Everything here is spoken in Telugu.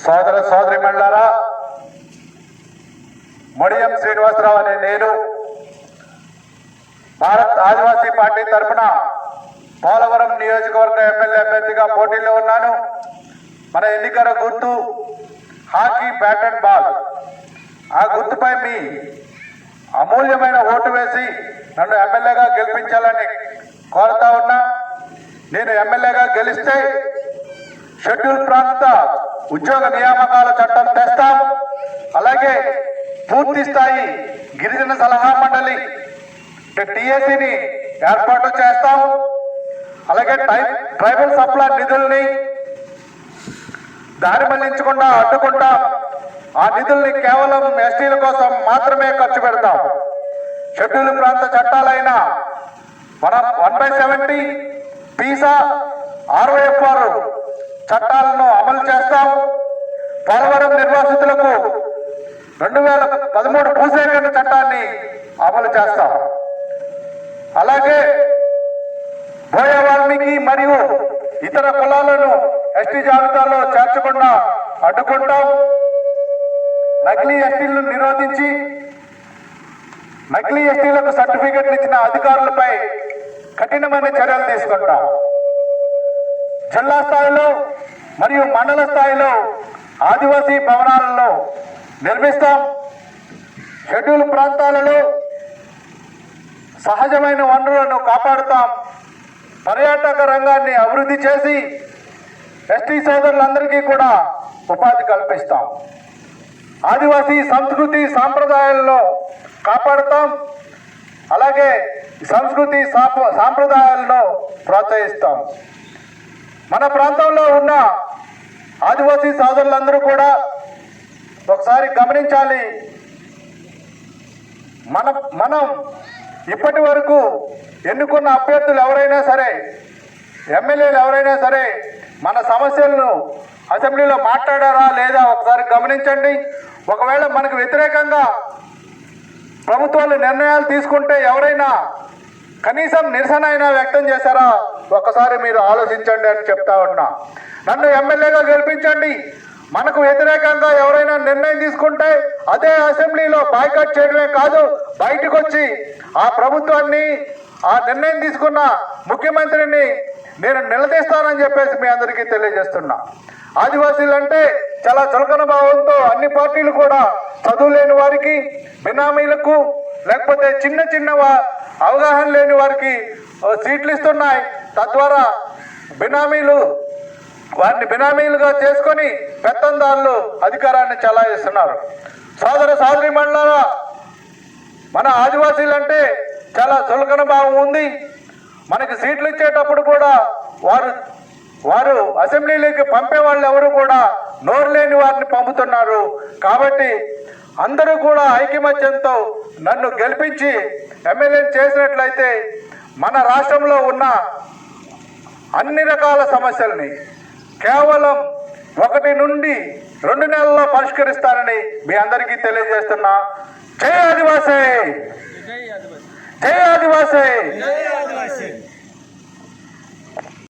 సోదర సోదరిమణులారా, మొడియం శ్రీనివాసరావు అనే నేను భారత్ ఆదివాసీ పార్టీ తరఫున పోలవరం నియోజకవర్గ ఎమ్మెల్యే అభ్యర్థిగా పోటీలో ఉన్నాను. మన ఎన్నికల గుర్తు హాకీ బ్యాట్ అండ్ బాల్. ఆ గుర్తుపై మీ అమూల్యమైన ఓటు వేసి నన్ను ఎమ్మెల్యేగా గెలిపించాలని కోరుతా ఉన్నా. నేను ఎమ్మెల్యేగా గెలిస్తే షెడ్యూల్ ప్రాంత ఉద్యోగ నియామకాల చట్టం తెస్తాం. అలాగే పూర్తి స్థాయి గిరిజన సలహా మండలి టీఏసీని ఏర్పాటు చేస్తాం. అలాగే ట్రైబల్ సప్లై నిధుల్ని దారి మళ్లించకుండా అడ్డుకుంటాం. ఆ నిధుల్ని కేవలం ఎస్టీల కోసం మాత్రమే ఖర్చు పెడతాం. షెడ్యూల్ ప్రాంత చట్టాలైన 1/70 పీసా ROFR చట్టాలను అమలు చేస్తాం. పోలవరం నిర్వాసితులకు 2013 భూసేకరణ చట్టాన్ని అమలు చేస్తాం. అలాగే బోయ వాల్మీకి మరియు ఇతర కులాలను ఎస్టీ జాబితాలో చేర్చకుండా అడ్డుకుంటాం. నకిలీ ఎస్టీలను నిరోధించి నకిలీ ఎస్టీలకు సర్టిఫికెట్లు ఇచ్చిన అధికారులపై కఠినమైన చర్యలు తీసుకుంటాం. జిల్లా స్థాయిలో మరియు మండల స్థాయిలో ఆదివాసీ భవనాలను నిర్మిస్తాం. షెడ్యూల్ ప్రాంతాలలో సహజమైన వనరులను కాపాడుతాం. పర్యాటక రంగాన్ని అభివృద్ధి చేసి ఎస్టీ సోదరులందరికీ కూడా ఉపాధి కల్పిస్తాం. ఆదివాసీ సంస్కృతి సాంప్రదాయాలను కాపాడుతాం. అలాగే సంస్కృతి సాంప్రదాయాలను ప్రోత్సహిస్తాం. మన ప్రాంతంలో ఉన్న ఆదివాసీ సోదరులందరూ కూడా ఒకసారి గమనించాలి. మనం ఇప్పటి వరకు ఎన్నుకున్న అభ్యర్థులు ఎవరైనా సరే, ఎమ్మెల్యేలు ఎవరైనా సరే మన సమస్యలను అసెంబ్లీలో మాట్లాడారా లేదా ఒకసారి గమనించండి. ఒకవేళ మనకు వ్యతిరేకంగా ప్రభుత్వాలు నిర్ణయాలు తీసుకుంటే ఎవరైనా కనీసం నిరసన అయినా వ్యక్తం చేశారా ఒకసారి మీరు ఆలోచించండి అని చెప్తా ఉన్నా. నన్ను ఎమ్మెల్యేగా గెలిపించండి. మనకు వ్యతిరేకంగా ఎవరైనా నిర్ణయం తీసుకుంటే అదే అసెంబ్లీలో బాయ్కాట్ చేయడమే కాదు, బయటకు వచ్చి ఆ ప్రభుత్వాన్ని, ఆ నిర్ణయం తీసుకున్న ముఖ్యమంత్రిని నేను నిలదీస్తానని చెప్పేసి మీ అందరికీ తెలియజేస్తున్నా. ఆదివాసీలు అంటే చాలా చులకన భావంతో అన్ని పార్టీలు కూడా చదువు లేని వారికి, బినామీలకు, లేకపోతే చిన్న చిన్న అవగాహన లేని వారికి సీట్లు ఇస్తున్నాయి. తద్వారా వారిని బినామీలుగా చేసుకొని పెత్తందారులు అధికారాన్ని చలాయిస్తున్నారు. సోదర సోదరీమణులారా, మన ఆదివాసీలంటే చాలా చులకన భావం ఉంది. మనకి సీట్లు ఇచ్చేటప్పుడు కూడా వారు అసెంబ్లీలోకి పంపే వాళ్ళు ఎవరు కూడా నోరు లేని వారిని పంపుతున్నారు. కాబట్టి అందరూ కూడా ఐకమత్యంతో నన్ను గెలిపించి ఎమ్మెల్యేని చేసినట్లయితే మన రాష్ట్రంలో ఉన్న అన్ని రకాల సమస్యల్ని కేవలం 1 నుండి 2 నెలల్లో పరిష్కరిస్తానని మీ అందరికీ తెలియజేస్తున్నా. జై ఆదివాసీ, జై ఆదివాసీ.